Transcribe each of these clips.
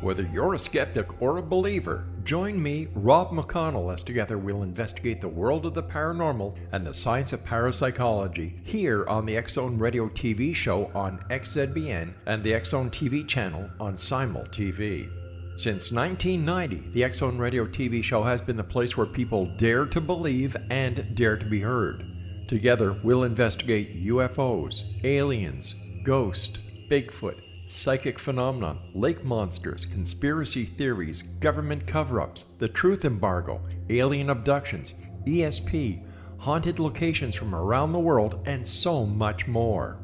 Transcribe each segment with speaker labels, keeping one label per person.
Speaker 1: Whether you're a skeptic or a believer, join me, Rob McConnell, as together we'll investigate the world of the paranormal and the science of parapsychology here on the X-Zone Radio TV show on XZBN and the X-Zone TV channel on Simul TV. Since 1990, the X-Zone Radio TV show has been the place where people dare to believe and dare to be heard. Together, we'll investigate UFOs, aliens, ghosts, Bigfoot, psychic phenomena, lake monsters, conspiracy theories, government cover-ups, the truth embargo, alien abductions, ESP, haunted locations from around the world, and so much more.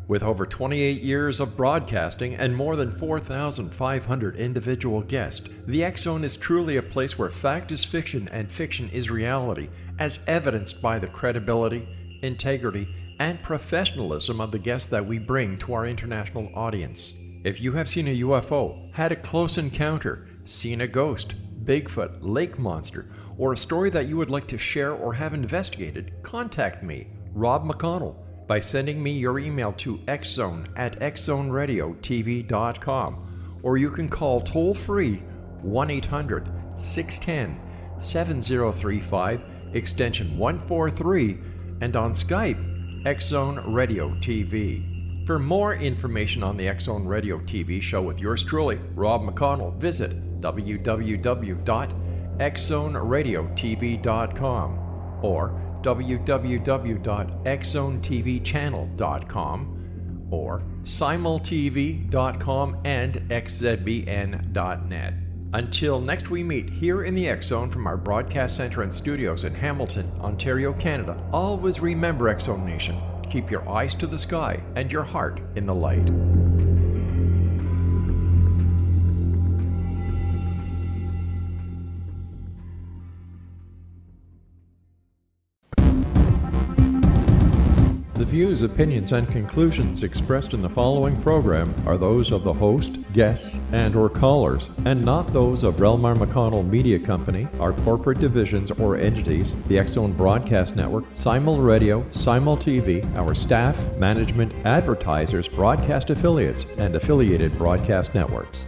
Speaker 1: With over 28 years of broadcasting and more than 4,500 individual guests, the X-Zone is truly a place where fact is fiction and fiction is reality, as evidenced by the credibility, integrity, and professionalism of the guests that we bring to our international audience. If you have seen a UFO, had a close encounter, seen a ghost, Bigfoot, lake monster, or a story that you would like to share or have investigated, contact me, Rob McConnell, by sending me your email to xzone@xzoneradiotv.com, or you can call toll-free 1-800-610-7035, extension 143, and on Skype, X-Zone Radio TV. For more information on the X-Zone Radio TV show with yours truly, Rob McConnell, visit www.xzoneradiotv.com or www.xzonetvchannel.com or simultv.com and xzbn.net. Until next we meet here in the X-Zone from our broadcast center and studios in Hamilton, Ontario, Canada, always remember, X-Zone Nation, keep your eyes to the sky and your heart in the light. The views, opinions, and conclusions expressed in the following program are those of the host, guests, and/or callers, and not those of Relmar McConnell Media Company, our corporate divisions or entities, the X-Zone Broadcast Network, Simul Radio, Simul TV, our staff, management, advertisers, broadcast affiliates, and affiliated broadcast networks.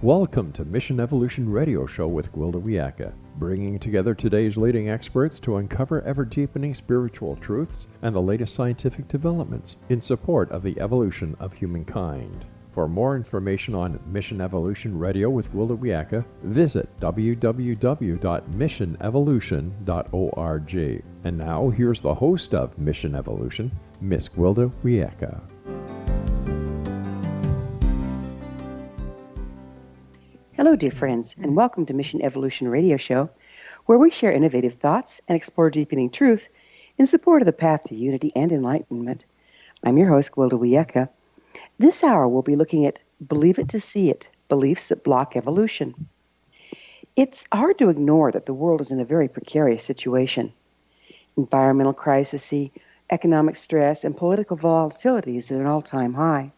Speaker 1: Welcome to Mission Evolution Radio Show with Gwilda Wiyaka, bringing together today's leading experts to uncover ever-deepening spiritual truths and the latest scientific developments in support of the evolution of humankind. For more information on Mission Evolution Radio with Gwilda Wiyaka, visit www.missionevolution.org. And now, here's the host of Mission Evolution, Miss Gwilda Wiyaka.
Speaker 2: Hello, dear friends, and welcome to Mission Evolution Radio Show, where we share innovative thoughts and explore deepening truth in support of the path to unity and enlightenment. I'm your host, Gwilda Wiyaka. This hour, we'll be looking at Believe It to See It, Beliefs That Block Evolution. It's hard to ignore that the world is in a very precarious situation. Environmental crisis, economic stress, and political volatility is at an all-time high.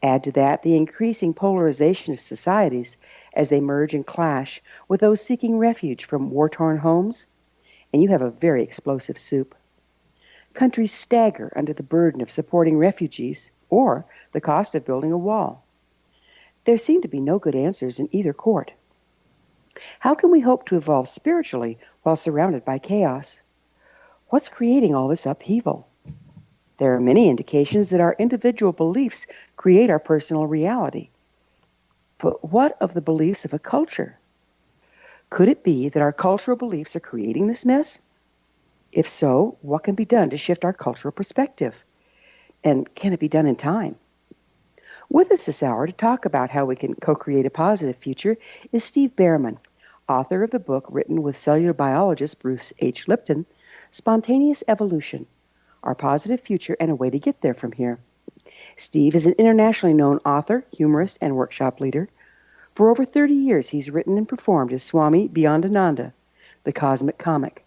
Speaker 2: Add to that the increasing polarization of societies as they merge and clash with those seeking refuge from war-torn homes, and you have a very explosive soup. Countries stagger under the burden of supporting refugees or the cost of building a wall. There seem to be no good answers in either court. How can we hope to evolve spiritually while surrounded by chaos? What's creating all this upheaval? There are many indications that our individual beliefs create our personal reality. But what of the beliefs of a culture? Could it be that our cultural beliefs are creating this mess? If so, what can be done to shift our cultural perspective? And can it be done in time? With us this hour to talk about how we can co-create a positive future is Steve Bhaerman, author of the book written with cellular biologist Bruce H. Lipton, Spontaneous Evolution, Our Positive Future and a Way to Get There from Here. Steve is an internationally known author, humorist, and workshop leader. For over 30 years, he's written and performed as Swami Beyondananda, the cosmic comic.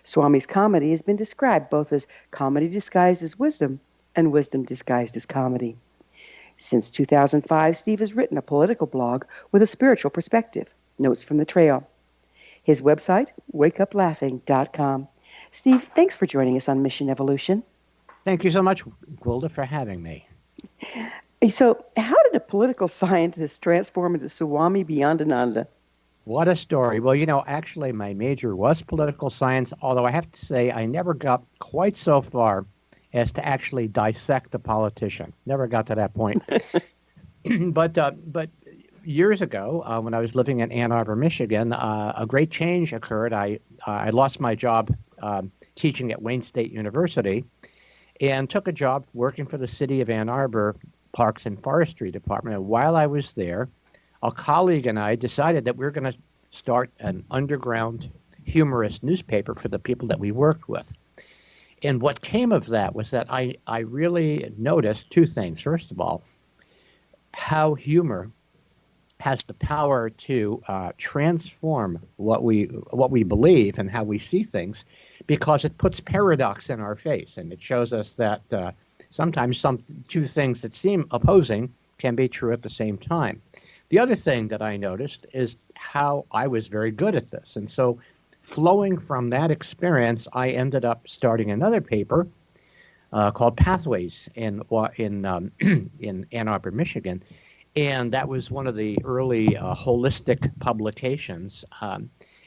Speaker 2: Swami's comedy has been described both as comedy disguised as wisdom and wisdom disguised as comedy. Since 2005, Steve has written a political blog with a spiritual perspective, Notes from the Trail. His website, wakeuplaughing.com. Steve, thanks for joining us on Mission Evolution.
Speaker 3: Thank you so much, Gwilda, for having me.
Speaker 2: So, how did a political scientist transform into Swami Beyondananda?
Speaker 3: What a story. Well, actually, my major was political science, although I have to say I never got quite so far as to actually dissect a politician. Never got to that point. But years ago, when I was living in Ann Arbor, Michigan, a great change occurred. I lost my job teaching at Wayne State University and took a job working for the city of Ann Arbor Parks and Forestry Department. And while I was there, a colleague and I decided that we were going to start an underground humorist newspaper for the people that we worked with. And what came of that was that I really noticed two things. First of all, how humor has the power to transform what we believe and how we see things, because it puts paradox in our face, and it shows us that sometimes two things that seem opposing can be true at the same time. The other thing that I noticed is how I was very good at this, and so flowing from that experience, I ended up starting another paper called Pathways in Ann Arbor, Michigan. And that was one of the early holistic publications.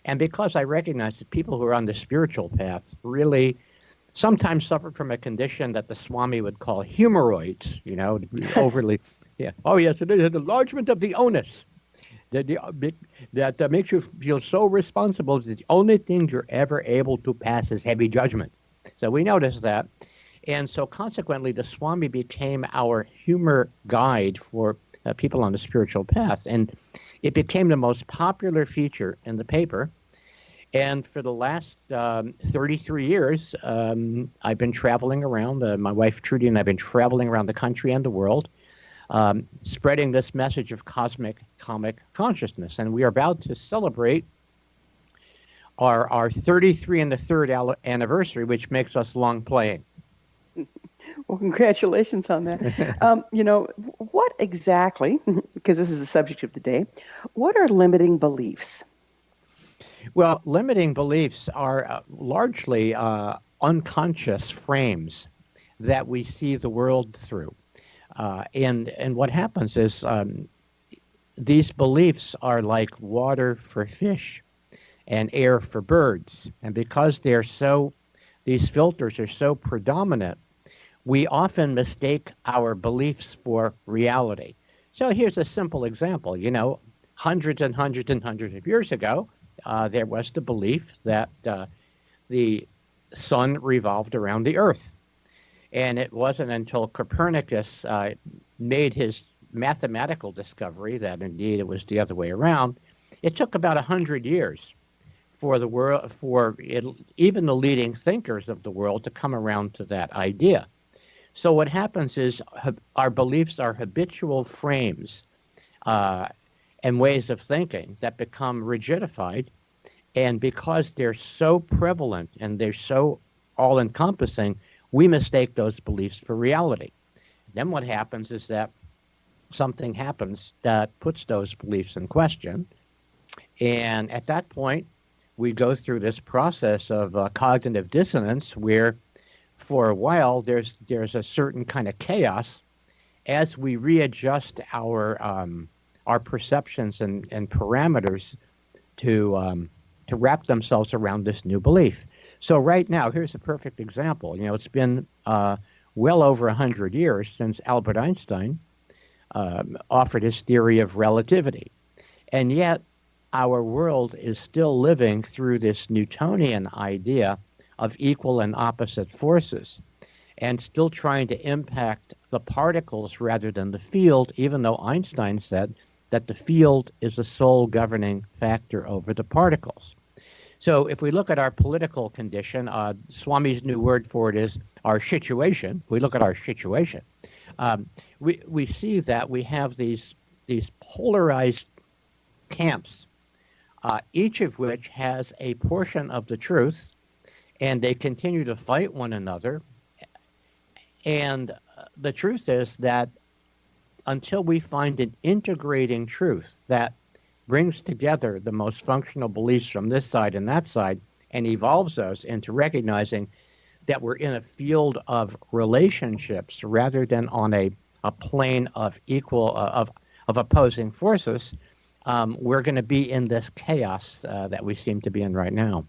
Speaker 3: And because I recognized that people who are on the spiritual path really sometimes suffered from a condition that the Swami would call humoroids, overly. Yeah. Oh, yes, it is an enlargement of the onus that makes you feel so responsible that the only thing you're ever able to pass is heavy judgment. So we noticed that. And so consequently, the Swami became our humor guide for people on the spiritual path. And it became the most popular feature in the paper. And for the last 33 years, I've been traveling around. My wife, Trudy, and I have been traveling around the country and the world, spreading this message of cosmic comic consciousness. And we are about to celebrate our 33 and the third anniversary, which makes us long playing.
Speaker 2: Well, congratulations on that. What exactly, because this is the subject of the day, what are limiting beliefs?
Speaker 3: Well, limiting beliefs are largely unconscious frames that we see the world through. And what happens is these beliefs are like water for fish and air for birds. And because these filters are so predominant, we often mistake our beliefs for reality. So here's a simple example. Hundreds and hundreds and hundreds of years ago, there was the belief that the sun revolved around the earth. And it wasn't until Copernicus made his mathematical discovery that indeed it was the other way around. It took about 100 years for the world, even the leading thinkers of the world to come around to that idea. So what happens is our beliefs are habitual frames and ways of thinking that become rigidified. And because they're so prevalent and they're so all-encompassing, we mistake those beliefs for reality. Then what happens is that something happens that puts those beliefs in question. And at that point, we go through this process of cognitive dissonance where for a while, there's a certain kind of chaos as we readjust our perceptions and parameters to wrap themselves around this new belief. So right now, here's a perfect example. It's been well over 100 years since Albert Einstein offered his theory of relativity, and yet our world is still living through this Newtonian idea of equal and opposite forces, and still trying to impact the particles rather than the field, even though Einstein said that the field is the sole governing factor over the particles. So if we look at our political condition, Swami's new word for it is our situation. We look at our situation. We see that we have these polarized camps, each of which has a portion of the truth, and they continue to fight one another. And the truth is that until we find an integrating truth that brings together the most functional beliefs from this side and that side and evolves those into recognizing that we're in a field of relationships rather than on a plane of of opposing forces. We're going to be in this chaos that we seem to be in right now.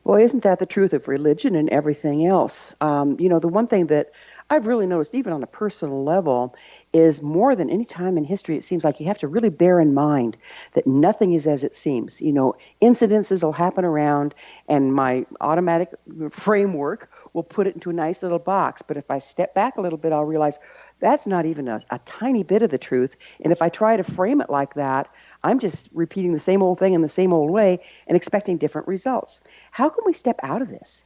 Speaker 2: Well, isn't that the truth of religion and everything else? The one thing that I've really noticed, even on a personal level, is more than any time in history, it seems like you have to really bear in mind that nothing is as it seems. Incidences will happen around, and my automatic framework will put it into a nice little box. But if I step back a little bit, I'll realize that's not even a tiny bit of the truth. And if I try to frame it like that, I'm just repeating the same old thing in the same old way and expecting different results. How can we step out of this?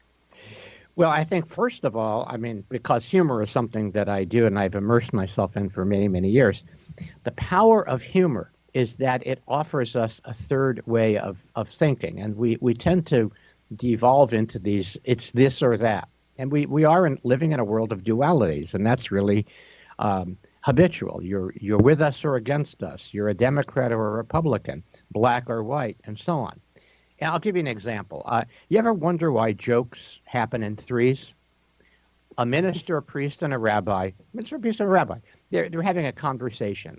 Speaker 3: Well, I think first of all, because humor is something that I do and I've immersed myself in for many, many years, the power of humor is that it offers us a third way of thinking. And we tend to devolve into these, it's this or that. And we are living in a world of dualities, and that's really habitual. You're with us or against us. You're a Democrat or a Republican, black or white, and so on. And I'll give you an example. You ever wonder why jokes happen in threes? A minister, a priest, and a rabbi. They're having a conversation.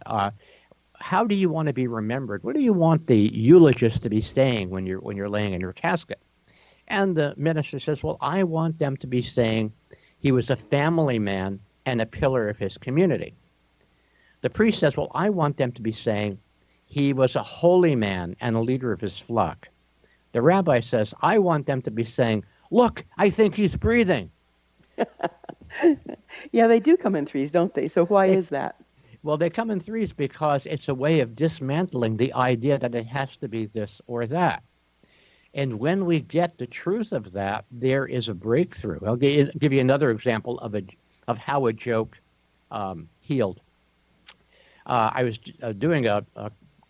Speaker 3: How do you want to be remembered? What do you want the eulogist to be saying when you're laying in your casket? And the minister says, well, I want them to be saying he was a family man and a pillar of his community. The priest says, well, I want them to be saying he was a holy man and a leader of his flock. The rabbi says, I want them to be saying, look, I think he's breathing.
Speaker 2: Yeah, they do come in threes, don't they? So why is that?
Speaker 3: Well, they come in threes because it's a way of dismantling the idea that it has to be this or that. And when we get the truth of that, there is a breakthrough. I'll give you another example of how a joke healed. I was doing a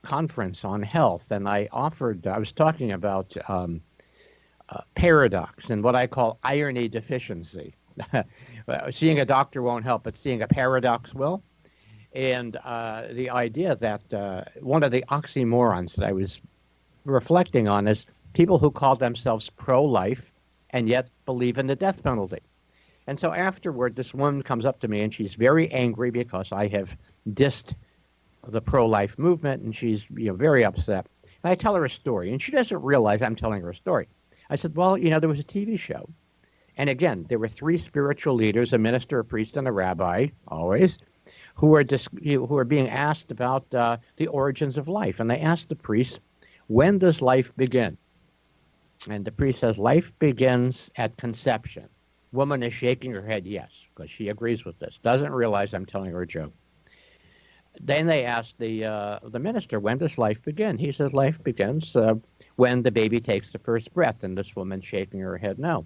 Speaker 3: conference on health, and I was talking about paradox and what I call irony deficiency. Seeing a doctor won't help, but seeing a paradox will. And the idea that one of the oxymorons that I was reflecting on is people who call themselves pro-life and yet believe in the death penalty. And so afterward, this woman comes up to me, and she's very angry because I have dissed the pro-life movement, and she's very upset. And I tell her a story, and she doesn't realize I'm telling her a story. I said, well, there was a TV show. And again, there were three spiritual leaders, a minister, a priest, and a rabbi, always, who were being asked about the origins of life. And they asked the priest, when does life begin? And the priest says, life begins at conception. Woman is shaking her head yes, because she agrees with this, doesn't realize I'm telling her a joke. Then they asked the minister, when does life begin? He says, life begins when the baby takes the first breath, and this woman's shaking her head no.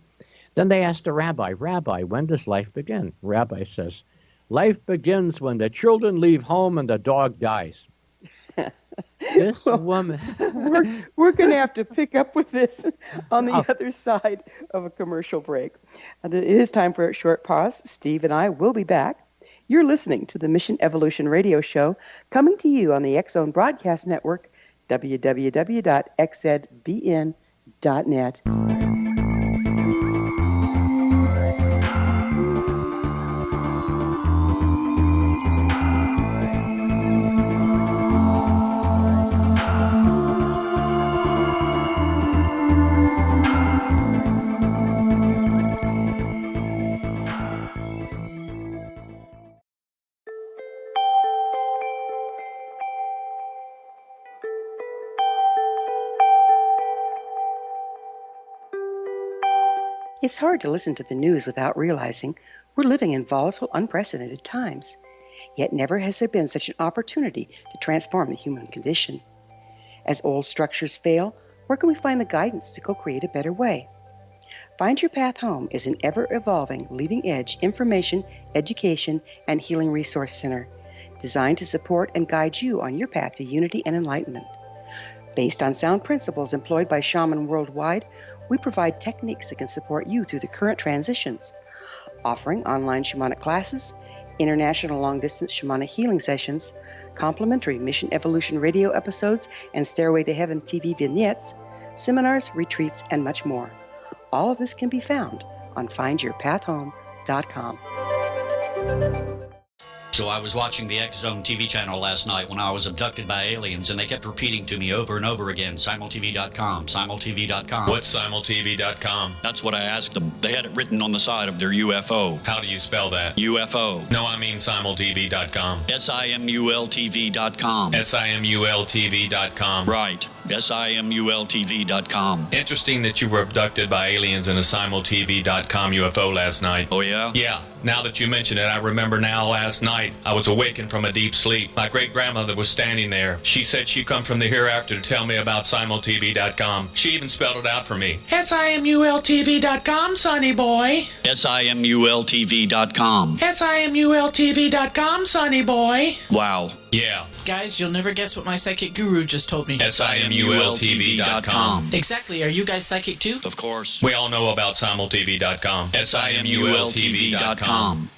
Speaker 3: Then they asked the rabbi, when does life begin? Rabbi says, life begins when the children leave home and the dog dies. This woman.
Speaker 2: we're going to have to pick up with this on the other side of a commercial break. And it is time for a short pause. Steve and I will be back. You're listening to the Mission Evolution Radio Show, coming to you on the X-Zone Broadcast Network, www.xzbn.net. It's hard to listen to the news without realizing we're living in volatile, unprecedented times. Yet never has there been such an opportunity to transform the human condition. As old structures fail, where can we find the guidance to co-create a better way? Find Your Path Home is an ever-evolving, leading-edge information, education, and healing resource center designed to support and guide you on your path to unity and enlightenment. Based on sound principles employed by shaman worldwide, we provide techniques that can support you through the current transitions, offering online shamanic classes, international long-distance shamanic healing sessions, complimentary Mission Evolution radio episodes and Stairway to Heaven TV vignettes, seminars, retreats, and much more. All of this can be found on findyourpathhome.com.
Speaker 4: So I was watching the X Zone TV channel last night when I was abducted by aliens, and they kept repeating to me over and over again, simultv.com, simultv.com.
Speaker 5: What's simultv.com?
Speaker 4: That's what I asked them. They had it written on the side of their UFO.
Speaker 5: How do you spell that?
Speaker 4: UFO.
Speaker 5: No, I mean simultv.com.
Speaker 4: simultv.com.
Speaker 5: simultv.com.
Speaker 4: Right. simultv.com.
Speaker 5: Interesting that you were abducted by aliens in a simultv.com UFO last night.
Speaker 4: Oh, yeah?
Speaker 5: Yeah. Now that you mention it, I remember now last night I was awakened from a deep sleep. My great-grandmother was standing there. She said she'd come from the hereafter to tell me about simultv.com. She even spelled it out for me. simultv.com, sonny boy.
Speaker 4: simultv.com.
Speaker 5: simultv.com, sonny boy.
Speaker 4: Wow.
Speaker 5: Yeah.
Speaker 6: Guys, you'll never guess what my psychic guru just told me.
Speaker 5: simultv.com.
Speaker 6: Exactly. Are you guys psychic too?
Speaker 4: Of course.
Speaker 5: We all know about simultv.com. simultv.com.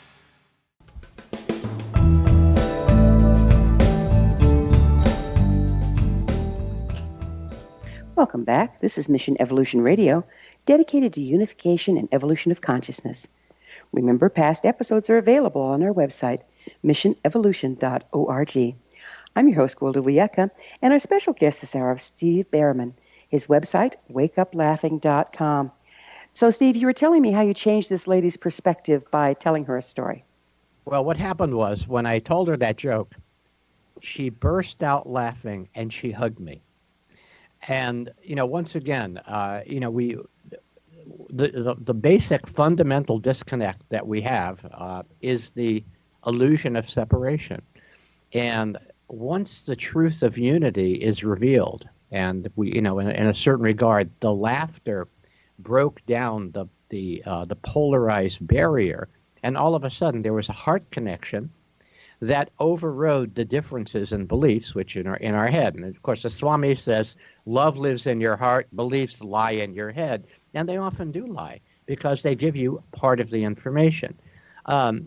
Speaker 2: Welcome back. This is Mission Evolution Radio, dedicated to unification and evolution of consciousness. Remember, past episodes are available on our website, missionevolution.org. I'm your host, Gwilda Wiyaka, and our special guest this hour is Steve Bhaerman. His website, wakeuplaughing.com. So, Steve, you were telling me how you changed this lady's perspective by telling her a story.
Speaker 3: Well, what happened was when I told her that joke, she burst out laughing and she hugged me. And, once again, the basic fundamental disconnect that we have is the illusion of separation. And once the truth of unity is revealed, and we, in a certain regard, the laughter broke down the polarized barrier, and all of a sudden there was a heart connection that overrode the differences in beliefs which in our head. And of course, the Swami says, love lives in your heart, beliefs lie in your head. And they often do lie because they give you part of the information.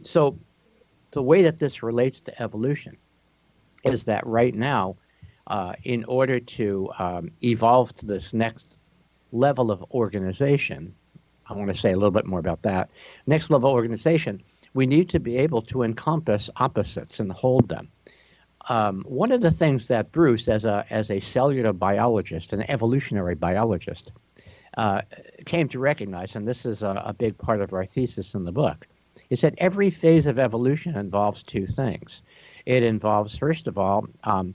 Speaker 3: So the way that this relates to evolution is that right now, in order to evolve to this next level of organization, I want to say a little bit more about that. Next level organization, we need to be able to encompass opposites and hold them. One of the things that Bruce, as a cellular biologist, an evolutionary biologist, came to recognize, and this is a big part of our thesis in the book, is that every phase of evolution involves two things. It involves, first of all, an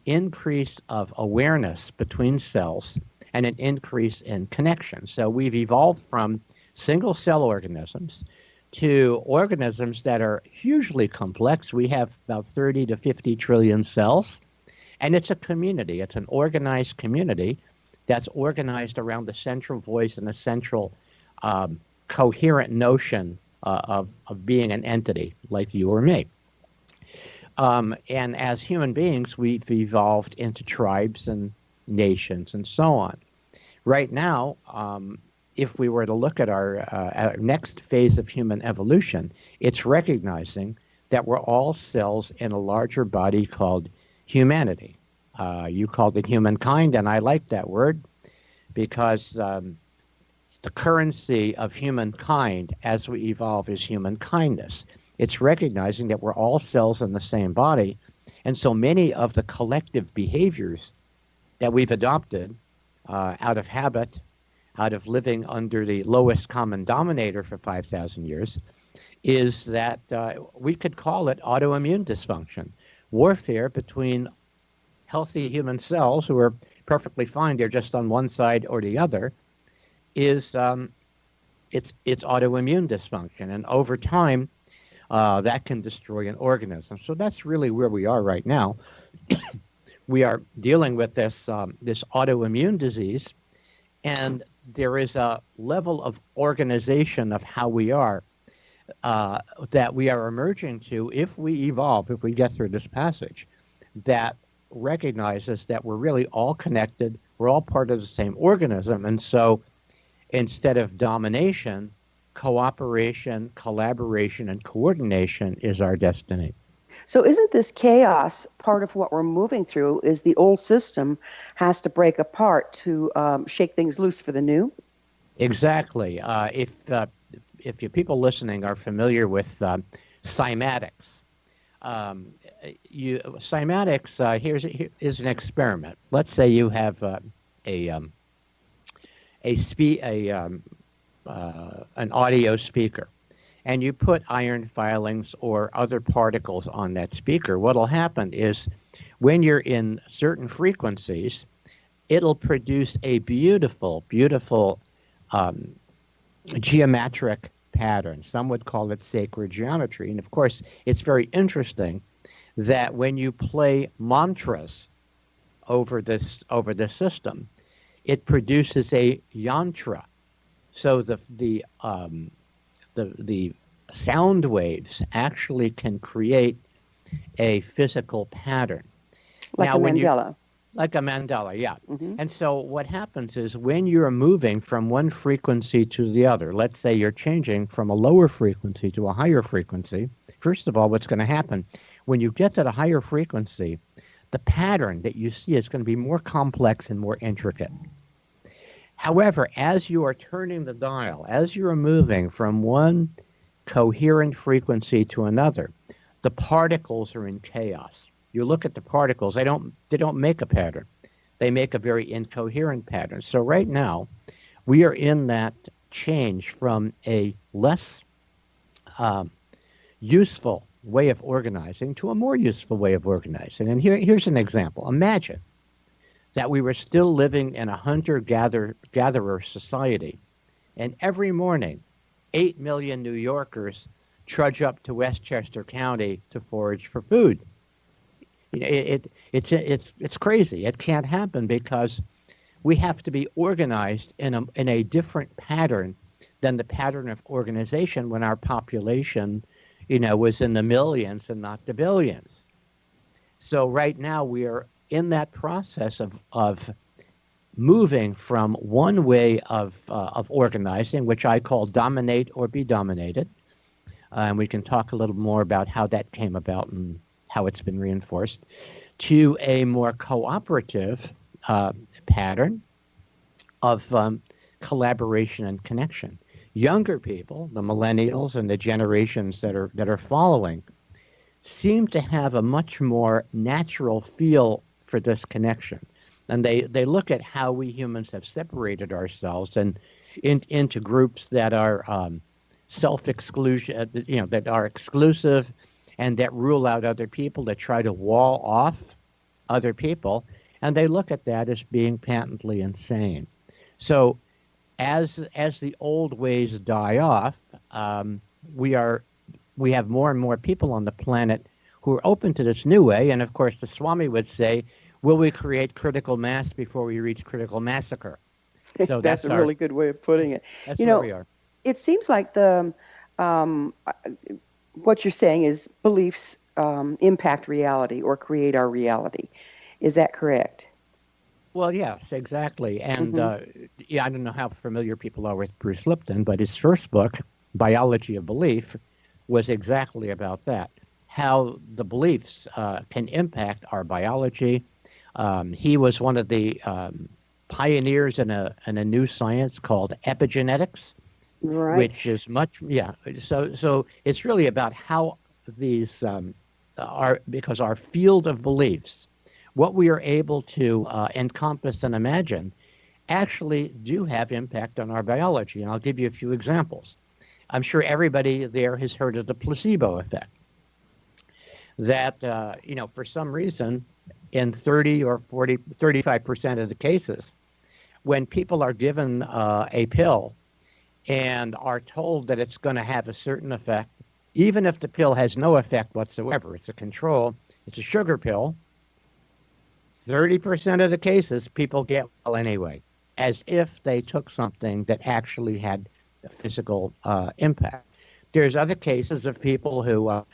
Speaker 3: increase of awareness between cells and an increase in connection. So we've evolved from single-cell organisms to organisms that are hugely complex. We have about 30 to 50 trillion cells, and it's a community. It's an organized community that's organized around the central voice and a central coherent notion of being an entity like you or me. And as human beings, we've evolved into tribes and nations and so on. Right now, if we were to look at our next phase of human evolution, it's recognizing that we're all cells in a larger body called humanity. You called it humankind, and I like that word because the currency of humankind as we evolve is human kindness. It's recognizing that we're all cells in the same body, and so many of the collective behaviors that we've adopted out of habit, out of living under the lowest common denominator for 5,000 years, is that we could call it autoimmune dysfunction, warfare between healthy human cells who are perfectly fine, they're just on one side or the other, is it's autoimmune dysfunction. And over time, that can destroy an organism. So that's really where we are right now. We are dealing with this autoimmune disease, and there is a level of organization of how we are that we are emerging to if we evolve, if we get through this passage, that recognizes that we're really all connected, we're all part of the same organism, and so instead of domination, cooperation, collaboration, and coordination is our destiny.
Speaker 2: So isn't this chaos part of what we're moving through? Is the old system has to break apart to shake things loose for the new?
Speaker 3: Exactly. If you people listening are familiar with cymatics, cymatics. Here's an experiment. Let's say you have an audio speaker, and you put iron filings or other particles on that speaker. What'll happen is, when you're in certain frequencies, it'll produce a beautiful, beautiful geometric pattern. Some would call it sacred geometry. And of course, it's very interesting that when you play mantras over the system, it produces a yantra. So the sound waves actually can create a physical pattern.
Speaker 2: Like
Speaker 3: now,
Speaker 2: a mandala.
Speaker 3: Like a mandala, yeah.
Speaker 2: Mm-hmm.
Speaker 3: And so what happens is, when you're moving from one frequency to the other, let's say you're changing from a lower frequency to a higher frequency, first of all, what's going to happen, when you get to the higher frequency, the pattern that you see is going to be more complex and more intricate. However, as you are turning the dial, as you are moving from one coherent frequency to another, the particles are in chaos. You look at the particles, they don't make a pattern. They make a very incoherent pattern. So right now, we are in that change from a less useful way of organizing to a more useful way of organizing. And here's an example. Imagine that we were still living in a hunter-gatherer society, and every morning, 8 million New Yorkers trudge up to Westchester County to forage for food. It's crazy. It can't happen, because we have to be organized in a different pattern than the pattern of organization when our population, was in the millions and not the billions. So right now we are in that process of moving from one way of organizing, which I call dominate or be dominated, and we can talk a little more about how that came about and how it's been reinforced, to a more cooperative pattern of collaboration and connection. Younger people, the millennials and the generations that are following, seem to have a much more natural feel for this connection. And they look at how we humans have separated ourselves and into groups that are self-exclusion, that are exclusive, and that rule out other people, that try to wall off other people, and they look at that as being patently insane. So as the old ways die off, we have more and more people on the planet who are open to this new way. And of course, the Swami would say, will we create critical mass before we reach critical massacre? So
Speaker 2: that's a really good way of putting it.
Speaker 3: That's where we are.
Speaker 2: It seems like what you're saying is beliefs impact reality or create our reality. Is that correct?
Speaker 3: Well, yes, exactly. And I don't know how familiar people are with Bruce Lipton, but his first book, Biology of Belief, was exactly about that, how the beliefs can impact our biology. He was one of the pioneers in a new science called epigenetics,
Speaker 2: right,
Speaker 3: which is So it's really about how these because our field of beliefs, what we are able to encompass and imagine, actually do have impact on our biology. And I'll give you a few examples. I'm sure everybody there has heard of the placebo effect. That, for some reason, in 30 or 40, 35% of the cases, when people are given a pill and are told that it's going to have a certain effect, even if the pill has no effect whatsoever, it's a control, it's a sugar pill, 30% of the cases, people get well anyway, as if they took something that actually had a physical impact. There's other cases of people who,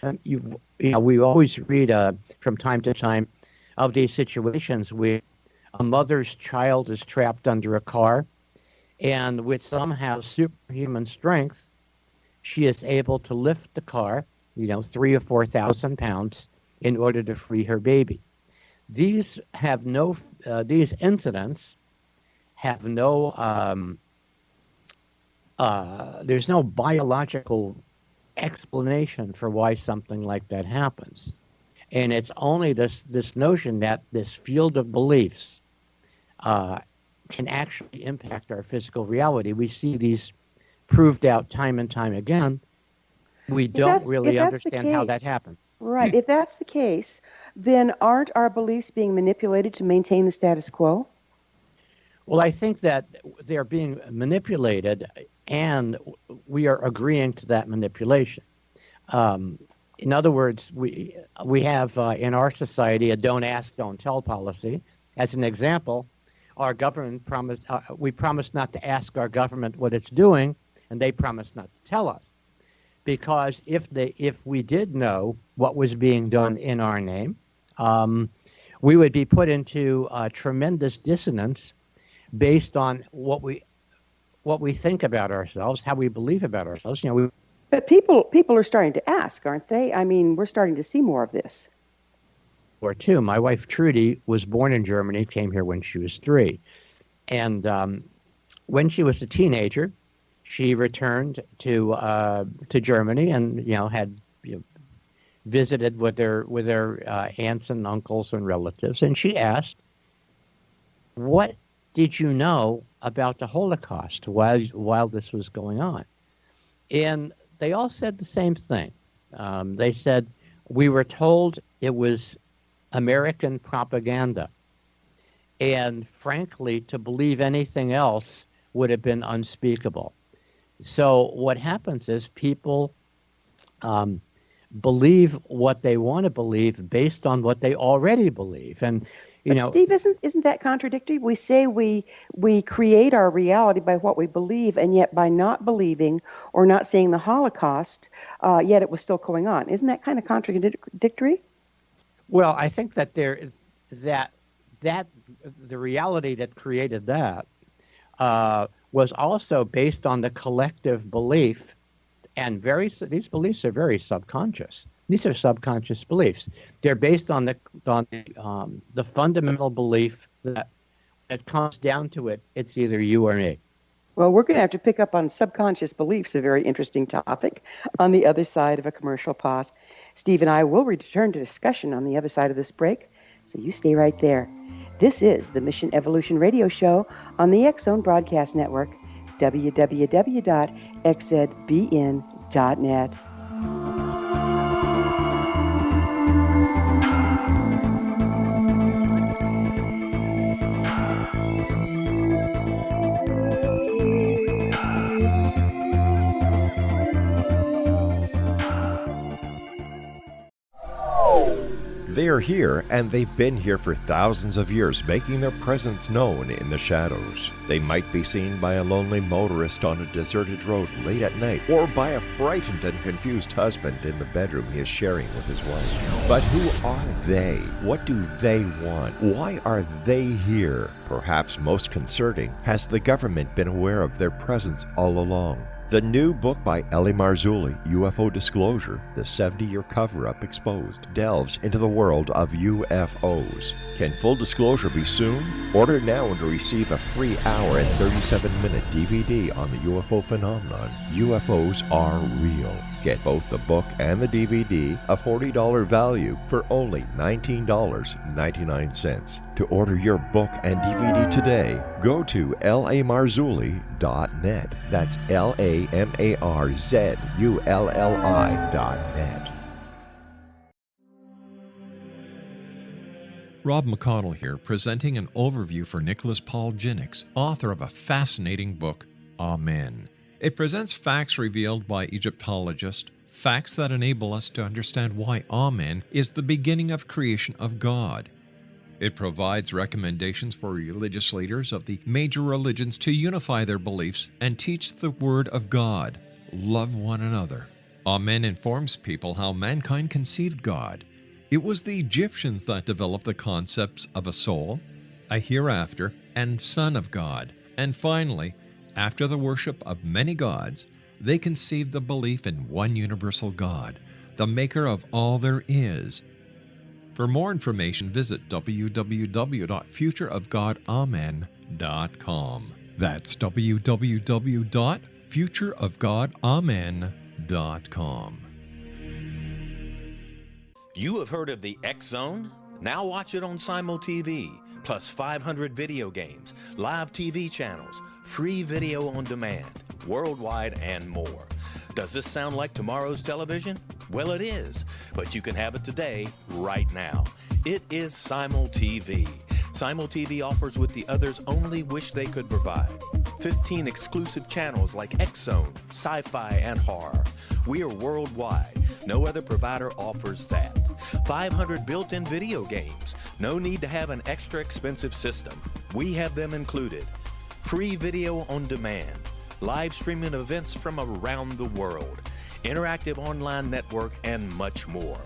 Speaker 3: we always read from time to time of these situations where a mother's child is trapped under a car, and with somehow superhuman strength, she is able to lift the car, 3 or 4,000 pounds, in order to free her baby. These have no, these incidents have no, there's no biological explanation for why something like that happens. And it's only this notion that this field of beliefs can actually impact our physical reality. We see these proved out time and time again. We don't really understand how that happens.
Speaker 2: Right. If that's the case, then aren't our beliefs being manipulated to maintain the status quo?
Speaker 3: Well, I think that they're being manipulated, and we are agreeing to that manipulation. In other words, we have in our society a don't ask, don't tell policy. As an example, our government we promise not to ask our government what it's doing, and they promise not to tell us. Because if we did know what was being done in our name, we would be put into tremendous dissonance based on what we think about ourselves, how we believe about ourselves.
Speaker 2: But people are starting to ask, aren't they? I mean, we're starting to see more of this.
Speaker 3: Or two. My wife Trudy was born in Germany, came here when she was 3, and when she was a teenager, she returned to Germany and had visited with their aunts and uncles and relatives, and she asked, "What did you know about the Holocaust while this was going on?" And they all said the same thing. They said, "We were told it was American propaganda, and frankly, to believe anything else would have been unspeakable." So what happens is people believe what they want to believe based on what they already believe. And
Speaker 2: Steve, isn't that contradictory? We say we create our reality by what we believe, and yet by not believing or not seeing the Holocaust, yet it was still going on. Isn't that kind of contradictory?
Speaker 3: Well, I think that that the reality that created that was also based on the collective belief, and these beliefs are very subconscious. These are subconscious beliefs. They're based on the fundamental belief that it comes down to it's either you or me.
Speaker 2: Well, we're going to have to pick up on subconscious beliefs, a very interesting topic, on the other side of a commercial pause. Steve and I will return to discussion on the other side of this break, so you stay right there. This is the Mission Evolution Radio Show on the X-Zone Broadcast Network, www.xzbn.net.
Speaker 1: They are here, and they've been here for thousands of years, making their presence known in the shadows. They might be seen by a lonely motorist on a deserted road late at night, or by a frightened and confused husband in the bedroom he is sharing with his wife. But who are they? What do they want? Why are they here? Perhaps most concerning, has the government been aware of their presence all along? The new book by L.A. Marzulli, UFO Disclosure, the 70-year cover-up exposed, delves into the world of UFOs. Can full disclosure be soon? Order now and receive a free hour and 37-minute DVD on the UFO phenomenon. UFOs are real. Get both the book and the DVD, a $40 value, for only $19.99. To order your book and DVD today, go to lamarzulli.net. That's LAMARZULLI.net.
Speaker 7: Rob McConnell here, presenting an overview for Nicholas Paul Jennings, author of a fascinating book, Amen. It presents facts revealed by Egyptologists, facts that enable us to understand why Amen is the beginning of creation of God. It provides recommendations for religious leaders of the major religions to unify their beliefs and teach the Word of God. Love one another. Amen informs people how mankind conceived God. It was the Egyptians that developed the concepts of a soul, a hereafter, and Son of God. And finally, after the worship of many gods, they conceived the belief in one universal God, the maker of all there is. For more information, visit www.futureofgodamen.com. That's www.futureofgodamen.com.
Speaker 8: You have heard of the X Zone? Now watch it on Simul TV, plus 500 video games, live TV channels, free video on demand, worldwide, and more. Does this sound like tomorrow's television? Well, it is, but you can have it today, right now. It is Simul TV. Simul TV offers what the others only wish they could provide. 15 exclusive channels like X Zone, sci-fi, and horror. We are worldwide. No other provider offers that. 500 built-in video games. No need to have an extra expensive system. We have them included. Free video on demand. Live streaming events from around the world. Interactive online network, and much more.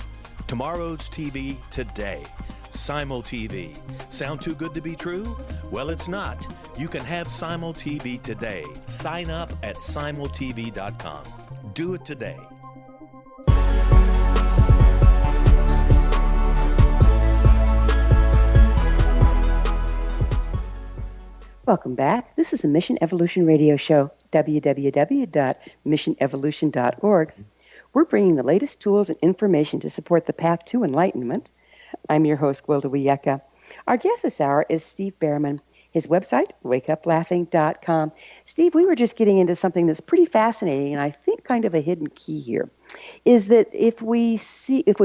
Speaker 8: Tomorrow's TV today. Simul TV. Sound too good to be true? Well, it's not. You can have Simul TV today. Sign up at simultv.com. Do it today.
Speaker 2: Welcome back. This is the Mission Evolution Radio Show, www.missionevolution.org. We're bringing the latest tools and information to support the path to enlightenment. I'm your host, Gwilda Wiyaka. Our guest this hour is Steve Bhaerman. His website, wakeuplaughing.com. Steve, we were just getting into something that's pretty fascinating, and I think kind of a hidden key here, is that if we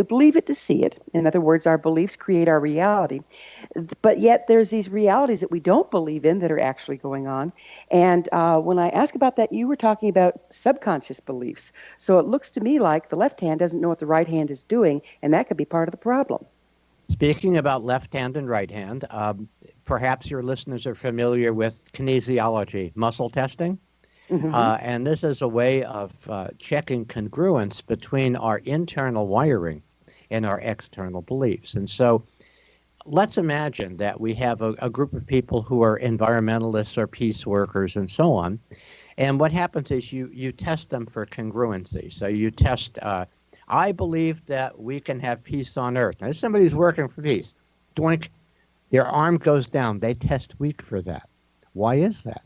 Speaker 2: believe it to see it, in other words, our beliefs create our reality, but yet there's these realities that we don't believe in that are actually going on. And when I asked about that, you were talking about subconscious beliefs. So it looks to me like the left hand doesn't know what the right hand is doing, and that could be part of the problem.
Speaker 3: Speaking about left hand and right hand, perhaps your listeners are familiar with kinesiology, muscle testing. Mm-hmm. And this is a way of checking congruence between our internal wiring and our external beliefs. And so let's imagine that we have a group of people who are environmentalists or peace workers and so on. And what happens is you test them for congruency. So you test, I believe that we can have peace on earth. Now, somebody who's working for peace. Doink. Their arm goes down. They test weak for that. Why is that?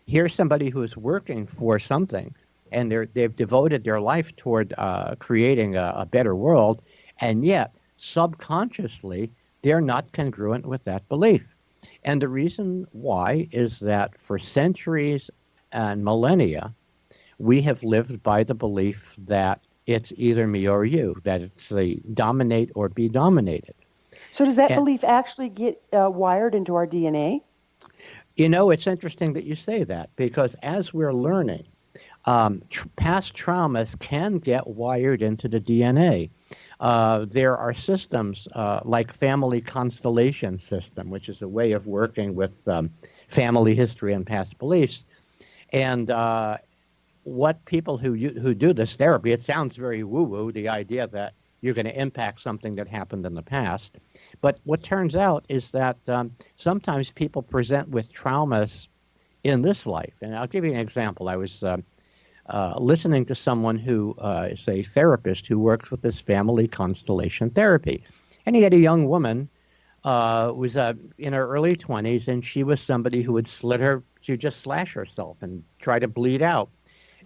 Speaker 3: Here's somebody who is working for something, and they've devoted their life toward creating a better world, and yet subconsciously they're not congruent with that belief. And the reason why is that for centuries and millennia, we have lived by the belief that it's either me or you, that it's the dominate or be dominated.
Speaker 2: So does that belief actually get wired into our DNA?
Speaker 3: You know, it's interesting that you say that, because as we're learning, past traumas can get wired into the DNA. There are systems like family constellation system, which is a way of working with family history and past beliefs. And what people who do this therapy, it sounds very woo-woo, the idea that you're going to impact something that happened in the past. But what turns out is that sometimes people present with traumas in this life. And I'll give you an example. I was listening to someone who is a therapist who works with this family constellation therapy. And he had a young woman who was in her early 20s, and she was somebody who would she would just slash herself and try to bleed out.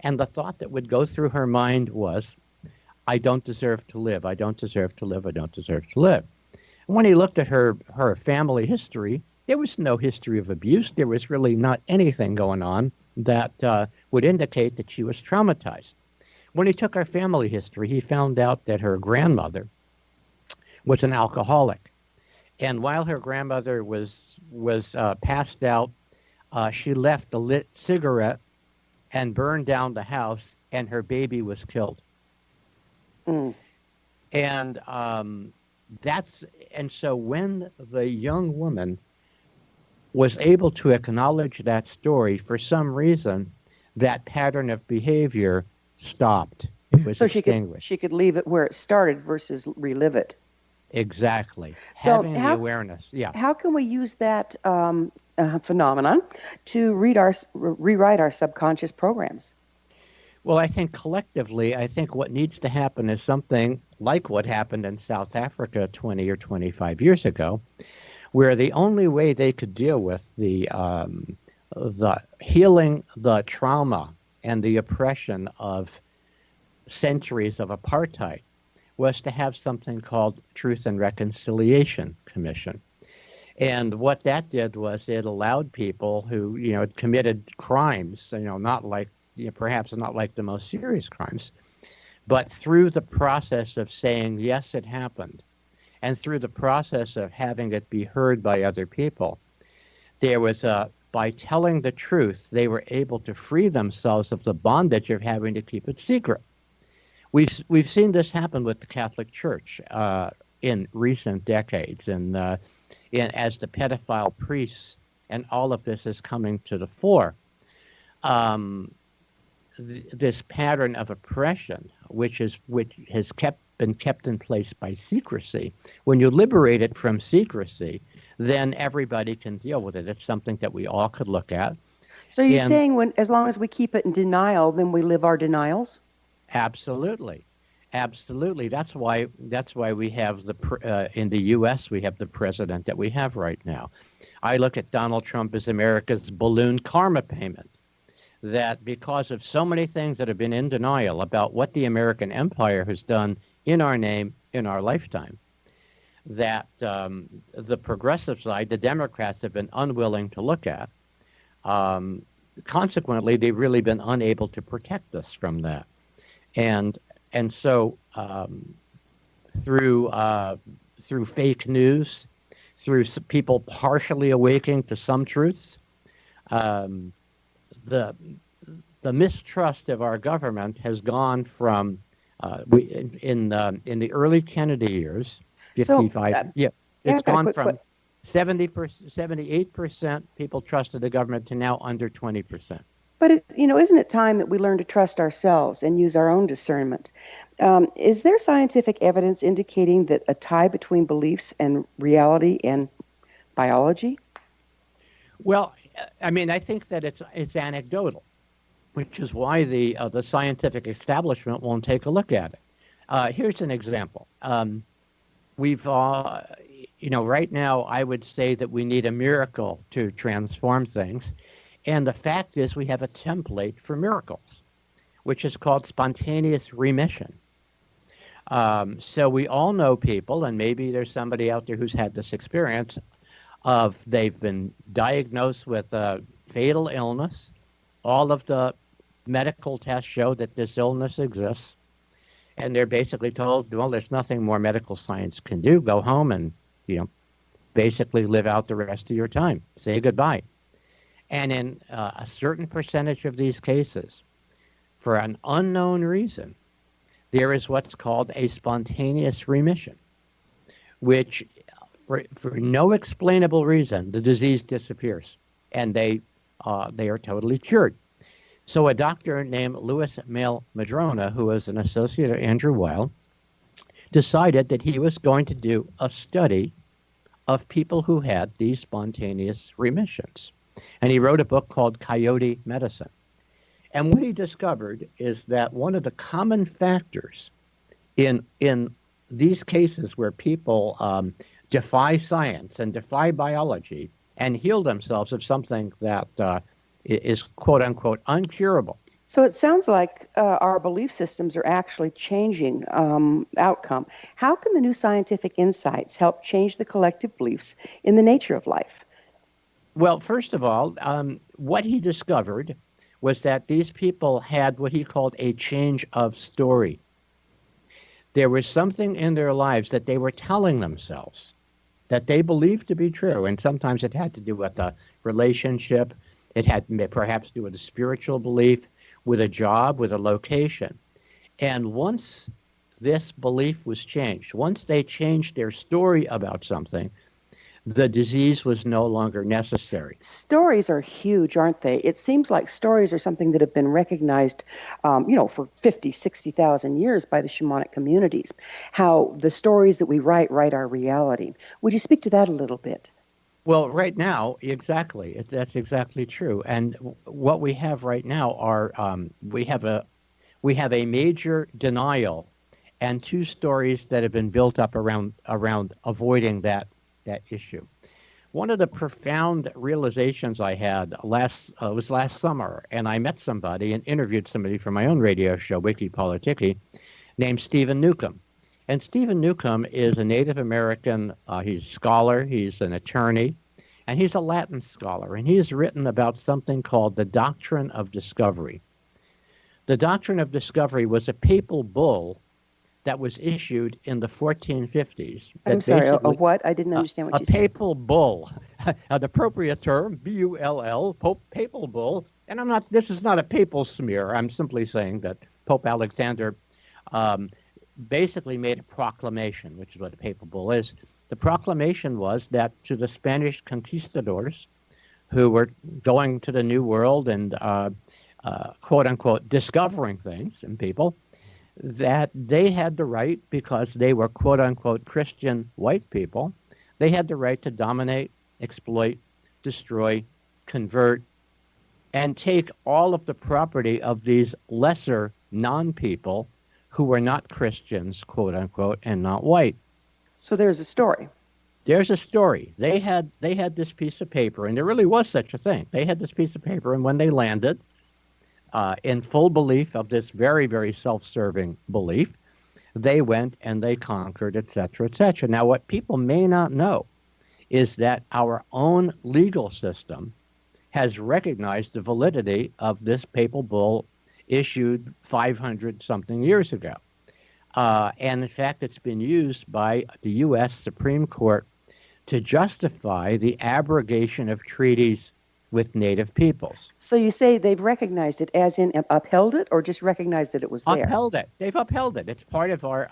Speaker 3: And the thought that would go through her mind was, I don't deserve to live. I don't deserve to live. I don't deserve to live. And when he looked at her family history, there was no history of abuse. There was really not anything going on that would indicate that she was traumatized. When he took her family history, he found out that her grandmother was an alcoholic. And while her grandmother was passed out, she left a lit cigarette and burned down the house, and her baby was killed. Mm. And so when the young woman was able to acknowledge that story, for some reason, that pattern of behavior stopped. It was extinguished.
Speaker 2: She could leave it where it started versus relive it.
Speaker 3: Exactly.
Speaker 2: So
Speaker 3: having the awareness. Yeah.
Speaker 2: How can we use that phenomenon to rewrite our subconscious programs?
Speaker 3: Well, I think collectively, I think what needs to happen is something like what happened in South Africa 20 or 25 years ago, where the only way they could deal with the healing the trauma and the oppression of centuries of apartheid was to have something called Truth and Reconciliation Commission. And what that did was it allowed people who, had committed crimes, not like, perhaps not like the most serious crimes, but through the process of saying, yes, it happened, and through the process of having it be heard by other people, by telling the truth, they were able to free themselves of the bondage of having to keep it secret. We've seen this happen with the Catholic Church in recent decades, and as the pedophile priests and all of this is coming to the fore, this pattern of oppression, which has been kept in place by secrecy. When you liberate it from secrecy, then everybody can deal with it. It's something that we all could look at.
Speaker 2: So you're saying as long as we keep it in denial, then we live our denials?
Speaker 3: Absolutely. Absolutely. That's why we have in the U.S. we have the president that we have right now. I look at Donald Trump as America's balloon karma payment. That because of so many things that have been in denial about what the American empire has done in our name, in our lifetime, that the progressive side, the Democrats, have been unwilling to look at. Consequently, they've really been unable to protect us from that. And so through fake news, through people partially awakening to some truths, the mistrust of our government has gone from in the early Kennedy years, 55. It's gone from 78% people trusted the government to now under 20%.
Speaker 2: But isn't it time that we learn to trust ourselves and use our own discernment? Is there scientific evidence indicating that a tie between beliefs and reality and biology?
Speaker 3: Well, I mean, I think that it's anecdotal, which is why the scientific establishment won't take a look at it. Here's an example. We've right now, I would say that we need a miracle to transform things. And the fact is we have a template for miracles, which is called spontaneous remission. So we all know people, and maybe there's somebody out there who's had this experience of they've been diagnosed with a fatal illness. All of the medical tests show that this illness exists. And they're basically told, well, there's nothing more medical science can do. Go home and, basically live out the rest of your time. Say goodbye. And in a certain percentage of these cases, for an unknown reason, there is what's called a spontaneous remission, which, for no explainable reason, the disease disappears, and they are totally cured. So a doctor named Louis Mail Madrona, who was an associate of Andrew Weil, decided that he was going to do a study of people who had these spontaneous remissions. And he wrote a book called Coyote Medicine. And what he discovered is that one of the common factors in these cases where people defy science and defy biology and heal themselves of something that is, quote unquote, uncurable.
Speaker 2: So it sounds like our belief systems are actually changing outcome. How can the new scientific insights help change the collective beliefs in the nature of life?
Speaker 3: Well, first of all, what he discovered was that these people had what he called a change of story. There was something in their lives that they were telling themselves that they believed to be true. And sometimes it had to do with a relationship. It had perhaps to do with a spiritual belief, with a job, with a location. And once this belief was changed, once they changed their story about something, the disease was no longer necessary.
Speaker 2: Stories are huge, aren't they? It seems like stories are something that have been recognized, for 50, 60,000 years by the shamanic communities. How the stories that we write our reality. Would you speak to that a little bit?
Speaker 3: Well, right now, exactly. That's exactly true. And what we have right now are, we have we have a major denial and two stories that have been built up around avoiding that issue. One of the profound realizations I had was last summer, and I met somebody and interviewed somebody for my own radio show, Wiki Politiki, named Stephen Newcomb. And Stephen Newcomb is a Native American, he's a scholar, he's an attorney, and he's a Latin scholar, and he's written about something called the Doctrine of Discovery. The Doctrine of Discovery was a papal bull that was issued in the 1450s.
Speaker 2: I'm sorry, a what? I didn't understand what you said.
Speaker 3: A papal bull, an appropriate term, B-U-L-L, papal bull. And this is not a papal smear. I'm simply saying that Pope Alexander basically made a proclamation, which is what a papal bull is. The proclamation was that to the Spanish conquistadors who were going to the New World and quote unquote discovering things in people, that they had the right, because they were quote unquote Christian white people, they had the right to dominate, exploit, destroy, convert, and take all of the property of these lesser non-people who were not Christians, quote unquote, and not white.
Speaker 2: So there's a story.
Speaker 3: There's a story. They had this piece of paper, and there really was such a thing. They had this piece of paper, and when they landed, in full belief of this very, very self-serving belief, they went and they conquered, et cetera, et cetera. Now, what people may not know is that our own legal system has recognized the validity of this papal bull issued 500-something years ago. And in fact, it's been used by the U.S. Supreme Court to justify the abrogation of treaties with native peoples.
Speaker 2: So you say they've recognized it as in upheld it, or just recognized that it was there?
Speaker 3: Upheld it. They've upheld it. It's part of our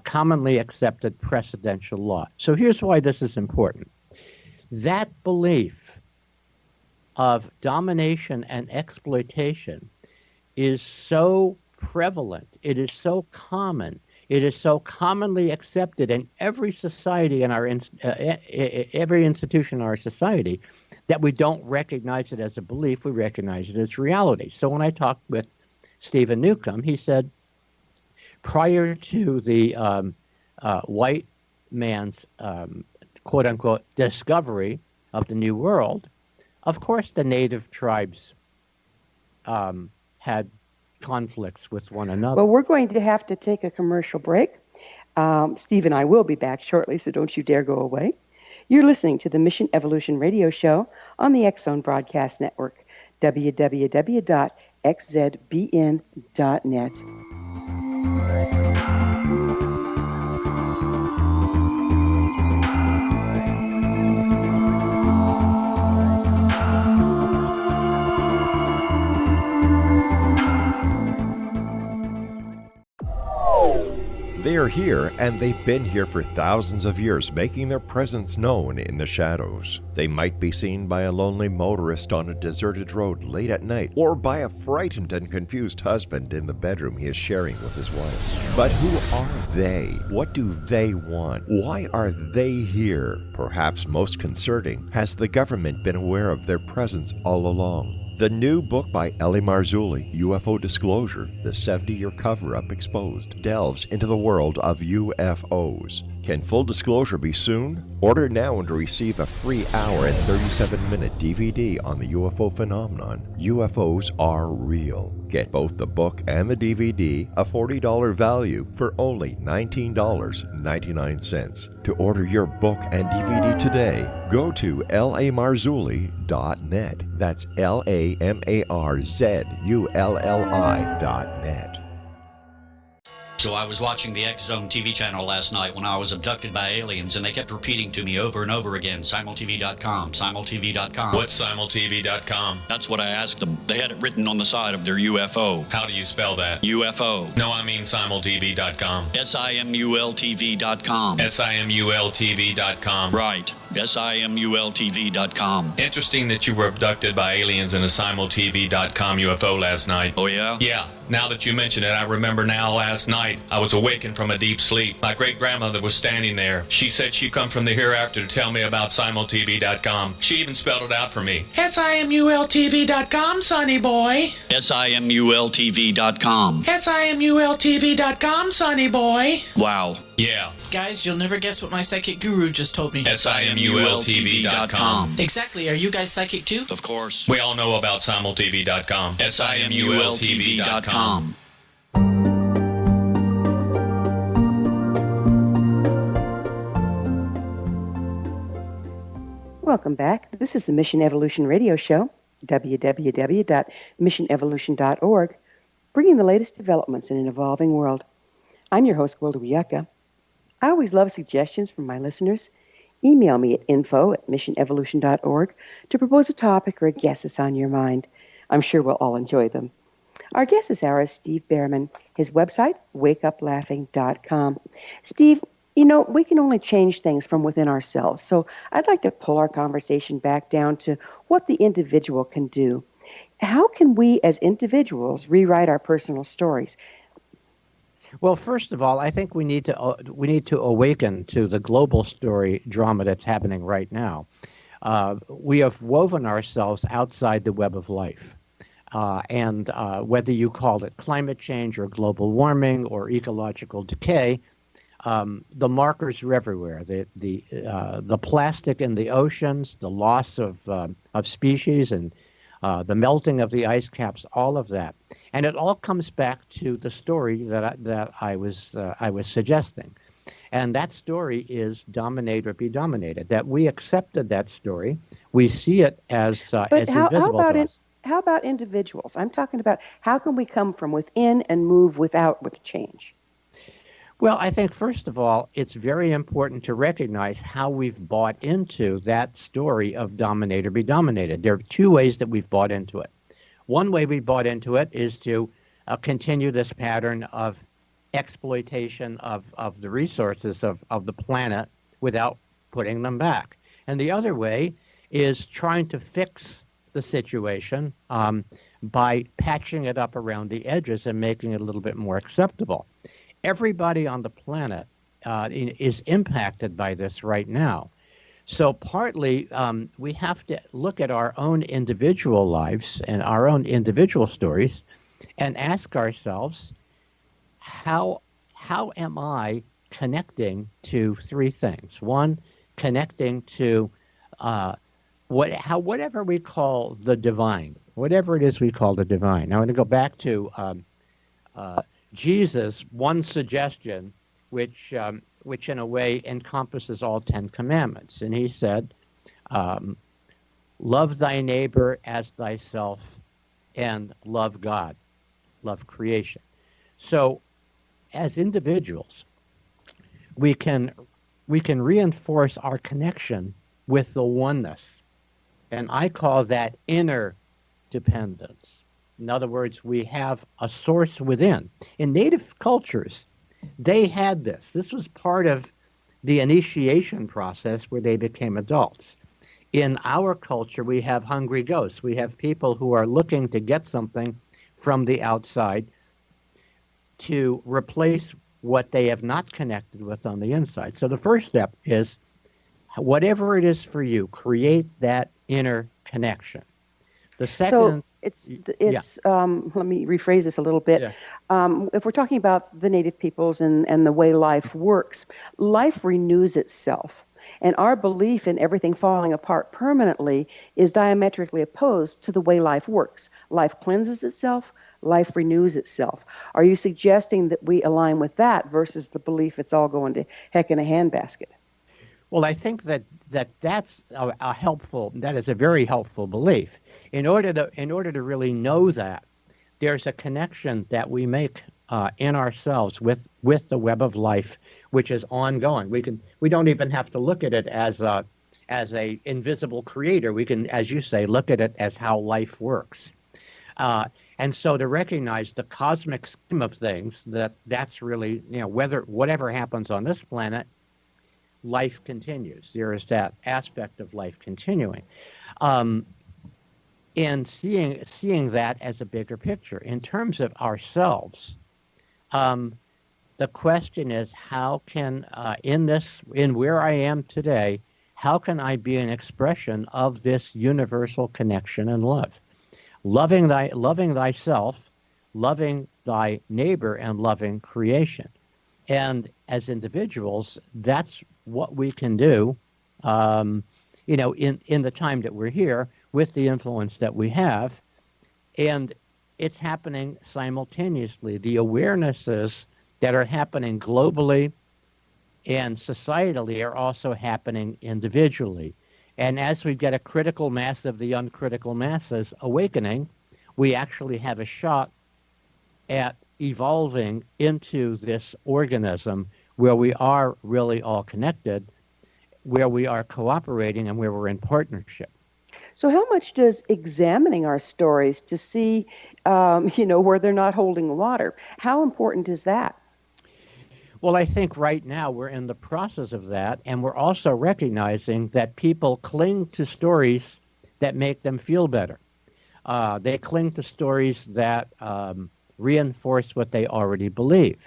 Speaker 3: commonly accepted precedential law. So here's why this is important. That belief of domination and exploitation is so prevalent. It is so common. It is so commonly accepted in every society in our every institution in our society that we don't recognize it as a belief. We recognize it as reality. So when I talked with Stephen Newcomb, he said, prior to the white man's quote unquote discovery of the New World, of course the native tribes had conflicts with one another.
Speaker 2: Well, we're going to have to take a commercial break. Steve and I will be back shortly, so don't you dare go away. You're listening to the Mission Evolution Radio Show on the X-Zone Broadcast Network, www.xzbn.net.
Speaker 1: They are here, and they've been here for thousands of years, making their presence known in the shadows. They might be seen by a lonely motorist on a deserted road late at night, or by a frightened and confused husband in the bedroom he is sharing with his wife. But who are they? What do they want? Why are they here? Perhaps most concerning, has the government been aware of their presence all along? The new book by Eli Marzulli, UFO Disclosure, the 70-year cover-up exposed, delves into the world of UFOs. Can full disclosure be soon? Order now and receive a free hour and 37-minute DVD on the UFO phenomenon. UFOs are real. Get both the book and the DVD, a $40 value, for only $19.99. To order your book and DVD today, go to lamarzulli.net. That's LAMARZULLI.net.
Speaker 4: So I was watching the X-Zone TV channel last night when I was abducted by aliens, and they kept repeating to me over and over again, simultv.com, simultv.com.
Speaker 5: What's simultv.com?
Speaker 4: That's what I asked them. They had it written on the side of their UFO.
Speaker 5: How do you spell that?
Speaker 4: UFO.
Speaker 5: No, I mean simultv.com.
Speaker 4: simultv.com.
Speaker 5: simultv.com.
Speaker 4: Right. simultv.com.
Speaker 5: Interesting that you were abducted by aliens in a simultv.com UFO last night.
Speaker 4: Oh, yeah?
Speaker 5: Yeah. Now that you mention it, I remember now last night I was awakened from a deep sleep. My great-grandmother was standing there. She said she'd come from the hereafter to tell me about simultv.com. She even spelled it out for me.
Speaker 6: simultv.com, sonny boy.
Speaker 4: simultv.com.
Speaker 6: simultv.com, sonny boy.
Speaker 4: Wow.
Speaker 5: Yeah.
Speaker 6: Guys, you'll never guess what my psychic guru just told me.
Speaker 5: simultv.com.
Speaker 6: Exactly. Are you guys psychic too?
Speaker 4: Of course.
Speaker 5: We all know about simultv.com. simultv.com.
Speaker 2: Welcome back. This is the Mission Evolution Radio Show, www.missionevolution.org, bringing the latest developments in an evolving world. I'm your host, Gwilda Wiyaka. I always love suggestions from my listeners. Email me at info@missionevolution.org to propose a topic or a guest that's on your mind. I'm sure we'll all enjoy them. Our guest this hour is Steve Bhaerman. His website, wakeuplaughing.com. Steve, we can only change things from within ourselves. So I'd like to pull our conversation back down to what the individual can do. How can we as individuals rewrite our personal stories?
Speaker 3: Well, first of all, I think we need to awaken to the global story drama that's happening right now. We have woven ourselves outside the web of life. And whether you call it climate change or global warming or ecological decay, the markers are everywhere. The plastic in the oceans, the loss of species, and the melting of the ice caps, all of that. And it all comes back to the story that I was suggesting. And that story is dominate or be dominated. That we accepted that story. We see it as invisible to us.
Speaker 2: How about individuals? I'm talking about how can we come from within and move with change?
Speaker 3: Well, I think, first of all, it's very important to recognize how we've bought into that story of dominate or be dominated. There are two ways that we've bought into it. One way we bought into it is to continue this pattern of exploitation of the resources of the planet without putting them back. And the other way is trying to fix the situation by patching it up around the edges and making it a little bit more acceptable. Everybody on the planet is impacted by this right now. So partly we have to look at our own individual lives and our own individual stories and ask ourselves, how am I connecting to three things? One, connecting to whatever we call the divine, whatever it is we call the divine. I want to go back to Jesus' one suggestion, which in a way encompasses all 10 commandments. And he said, love thy neighbor as thyself and love God, love creation. So as individuals, we can reinforce our connection with the oneness. And I call that inner dependence. In other words, we have a source within. In native cultures, they had this. This was part of the initiation process where they became adults. In our culture, we have hungry ghosts. We have people who are looking to get something from the outside to replace what they have not connected with on the inside. So the first step is, whatever it is for you, create that inner connection. The second... let me rephrase this a little bit. Yeah. If we're talking about the native peoples and the way life works, life renews itself. And our belief in everything falling apart permanently is diametrically opposed to the way life works. Life cleanses itself, life renews itself. Are you suggesting that we align with that versus the belief it's all going to heck in a handbasket? Well, I think that's that is a very helpful belief. In order to really know that, there's a connection that we make in ourselves with the web of life, which is ongoing. We don't even have to look at it as a invisible creator. We can, as you say, look at it as how life works. And so to recognize the cosmic scheme of things, that's really, whatever happens on this planet, life continues. There is that aspect of life continuing. and seeing that as a bigger picture. In terms of ourselves, um, the question is, how can in where I am today, how can I be an expression of this universal connection and love? Loving thyself, loving thy neighbor, and loving creation. And as individuals, that's what we can do, um, in the time that we're here with the influence that we have. And it's happening simultaneously. The awarenesses that are happening globally and societally are also happening individually. And as we get a critical mass of the uncritical masses awakening, we actually have a shot at evolving into this organism where we are really all connected, where we are cooperating, and where we're in partnership.
Speaker 2: So, how much does examining our stories to see, where they're not holding water, how important is that?
Speaker 3: Well, I think right now we're in the process of that, and we're also recognizing that people cling to stories that make them feel better. They cling to stories that reinforce what they already believe.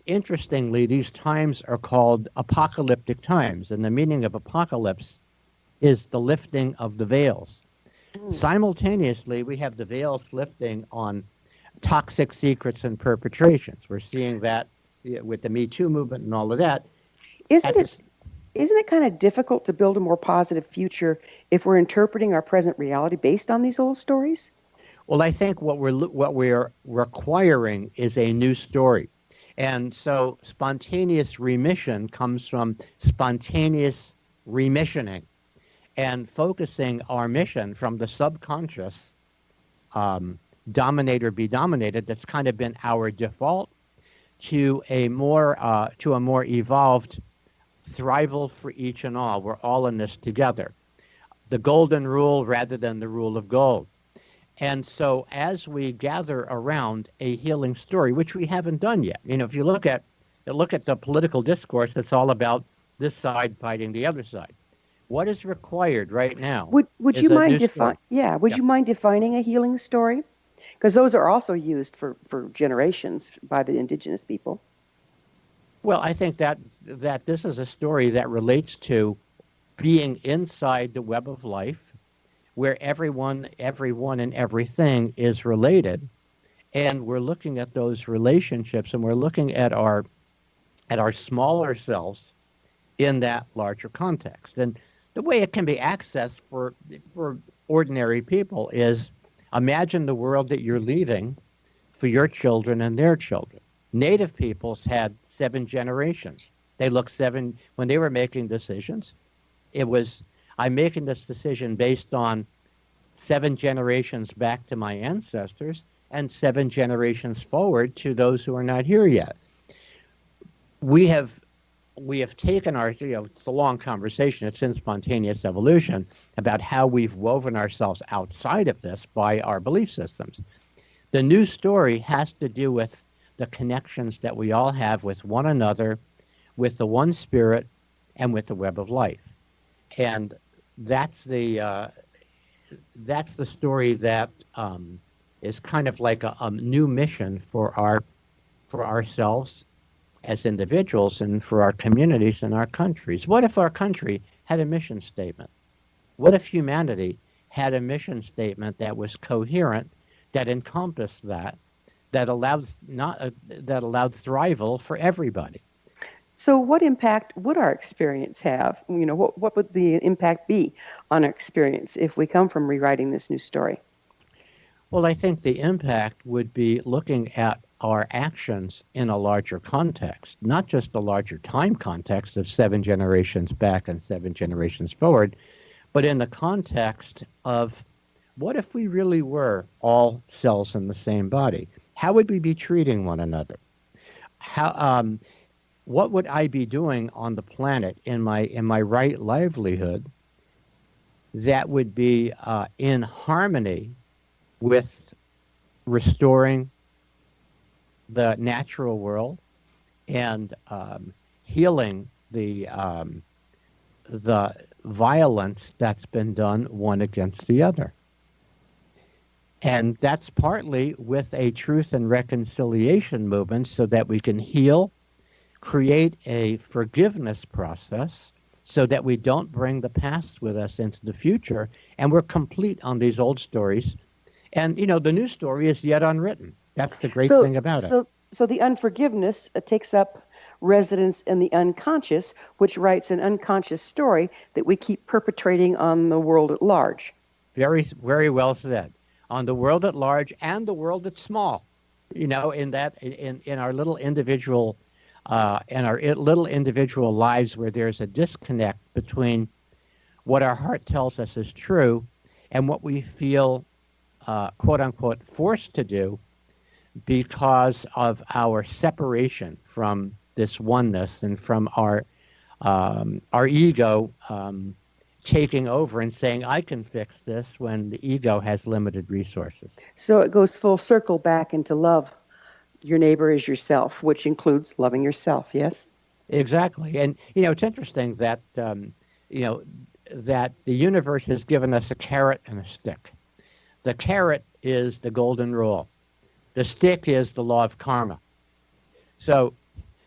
Speaker 3: Interestingly, these times are called apocalyptic times, and the meaning of apocalypse is the lifting of the veils. Simultaneously, we have the veils lifting on toxic secrets and perpetrations. We're seeing that with the Me Too movement and all of that.
Speaker 2: Isn't it kind of difficult to build a more positive future if we're interpreting our present reality based on these old stories?
Speaker 3: Well, I think what we're requiring is a new story. And so spontaneous remission comes from spontaneous remissioning, and focusing our mission from the subconscious, dominate or be dominated, that's kind of been our default, to a more evolved thrival for each and all. We're all in this together. The golden rule rather than the rule of gold. And so as we gather around a healing story, which we haven't done yet, if you look at the political discourse, it's all about this side fighting the other side. What is required right now?
Speaker 2: Would you mind you mind defining a healing story? Because those are also used for generations by the indigenous people.
Speaker 3: Well, I think that this is a story that relates to being inside the web of life, where everyone, and everything is related, and we're looking at those relationships, and we're looking at our smaller selves in that larger context. And the way it can be accessed for ordinary people is, imagine the world that you're leaving for your children and their children. Native peoples had 7 generations. They looked when they were making decisions. It was, I'm making this decision based on 7 generations back to my ancestors and 7 generations forward to those who are not here yet. We have taken it's a long conversation, it's in spontaneous evolution, about how we've woven ourselves outside of this by our belief systems. The new story has to do with the connections that we all have with one another, with the one spirit, and with the web of life. And that's the story that is kind of like a new mission for ourselves as individuals and for our communities and our countries. What if our country had a mission statement? What if humanity had a mission statement that was coherent, that encompassed that allowed thrival for everybody?
Speaker 2: So what impact would our experience have? What would the impact be on our experience if we come from rewriting this new story?
Speaker 3: Well, I think the impact would be looking at our actions in a larger context, not just a larger time context of 7 generations back and 7 generations forward, but in the context of, what if we really were all cells in the same body? How would we be treating one another? What would I be doing on the planet in my right livelihood that would be in harmony with restoring the natural world and healing the violence that's been done one against the other? And that's partly with a truth and reconciliation movement so that we can heal, create a forgiveness process so that we don't bring the past with us into the future, and we're complete on these old stories. And, the new story is yet unwritten. That's the great thing about it.
Speaker 2: So the unforgiveness takes up residence in the unconscious, which writes an unconscious story that we keep perpetrating on the world at large.
Speaker 3: Very, very well said. On the world at large and the world that's small, in our little individual, little individual lives, where there's a disconnect between what our heart tells us is true and what we feel, quote unquote, forced to do because of our separation from this oneness and from our ego taking over and saying, I can fix this, when the ego has limited resources.
Speaker 2: So it goes full circle back into love your neighbor as yourself, which includes loving yourself, yes?
Speaker 3: Exactly. And, it's interesting that, that the universe has given us a carrot and a stick. The carrot is the golden rule. The stick is the law of karma. So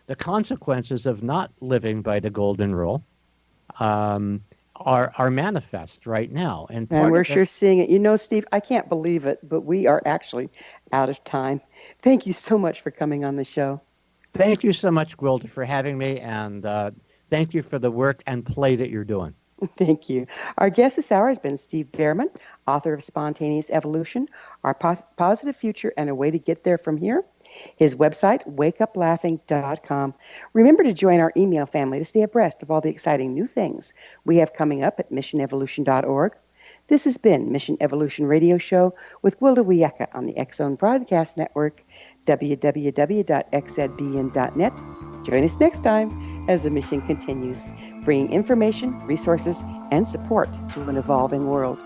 Speaker 3: the consequences of not living by the golden rule are manifest right now. And
Speaker 2: we're sure seeing it. Steve, I can't believe it, but we are actually out of time. Thank you so much for coming on the show.
Speaker 3: Thank you so much, Gwilda, for having me, and thank you for the work and play that you're doing.
Speaker 2: Thank you. Our guest this hour has been Steve Bhaerman, author of Spontaneous Evolution, Our Positive Future and a Way to Get There From Here. His website, wakeuplaughing.com. Remember to join our email family to stay abreast of all the exciting new things we have coming up at missionevolution.org. This has been Mission Evolution Radio Show with Gwilda Wiyaka on the X Zone Broadcast Network, www.xzbn.net. Join us next time as the mission continues, bringing information, resources, and support to an evolving world.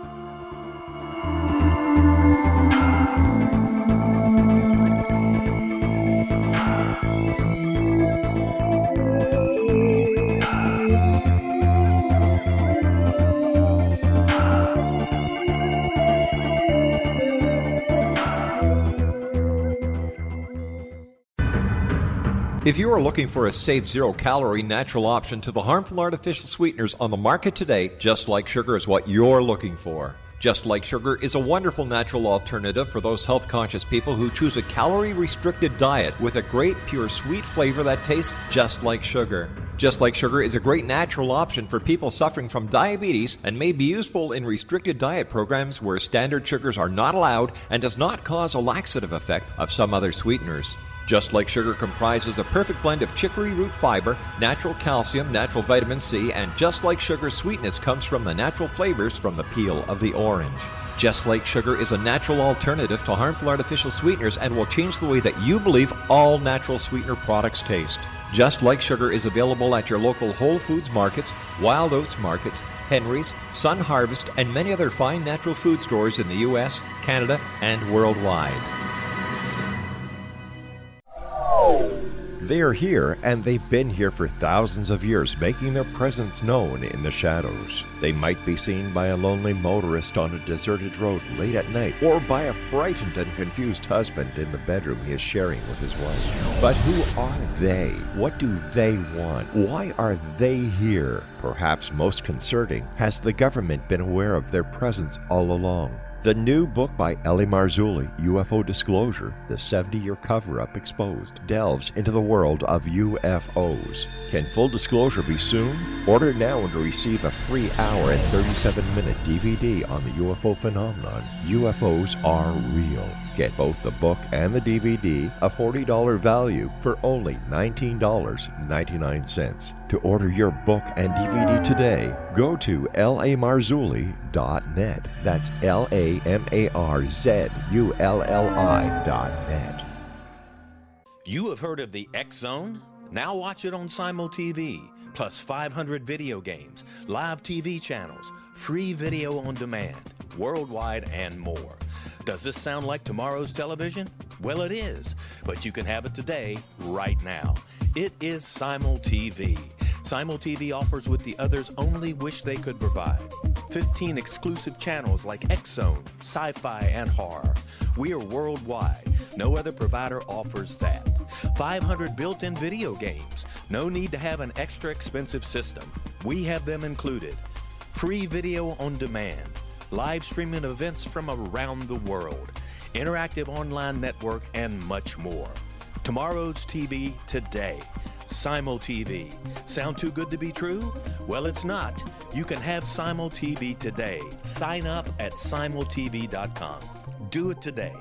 Speaker 7: If you are looking for a safe, zero-calorie, natural option to the harmful artificial sweeteners on the market today, Just Like Sugar is what you're looking for. Just Like Sugar is a wonderful natural alternative for those health-conscious people who choose a calorie-restricted diet with a great, pure, sweet flavor that tastes just like sugar. Just Like Sugar is a great natural option for people suffering from diabetes and may be useful in restricted diet programs where standard sugars are not allowed and does not cause a laxative effect of some other sweeteners. Just Like Sugar comprises a perfect blend of chicory root fiber, natural calcium, natural vitamin C, and Just Like Sugar's sweetness comes from the natural flavors from the peel of the orange. Just Like Sugar is a natural alternative to harmful artificial sweeteners and will change the way that you believe all natural sweetener products taste. Just Like Sugar is available at your local Whole Foods markets, Wild Oats markets, Henry's, Sun Harvest, and many other fine natural food stores in the U.S., Canada, and worldwide.
Speaker 1: They are here, and they've been here for thousands of years, making their presence known in the shadows. They might be seen by a lonely motorist on a deserted road late at night, or by a frightened and confused husband in the bedroom he is sharing with his wife. But who are they? What do they want? Why are they here? Perhaps most concerning, has the government been aware of their presence all along? The new book by Eli Marzulli, UFO Disclosure, the 70-year cover-up exposed, delves into the world of UFOs. Can full disclosure be soon? Order now and receive a free hour and 37-minute DVD on the UFO phenomenon. UFOs are real. Get both the book and the DVD, a $40 value, for only $19.99. To order your book and DVD today, go to lamarzulli.net. That's LAMARZULLI.net.
Speaker 8: You have heard of the X Zone? Now watch it on Simul TV, plus 500 video games, live TV channels, free video on demand, worldwide, and more. Does this sound like tomorrow's television? Well, it is, but you can have it today, right now. It is Simul TV. Simul TV offers what the others only wish they could provide. 15 exclusive channels like X-Zone, Sci-Fi, and Horror. We are worldwide. No other provider offers that. 500 built-in video games. No need to have an extra expensive system. We have them included. Free video on demand. Live streaming events from around the world. Interactive online network, and much more. Tomorrow's TV today. Simul TV. Sound too good to be true? Well, it's not. You can have Simul TV today. Sign up at simultv.com. Do it today.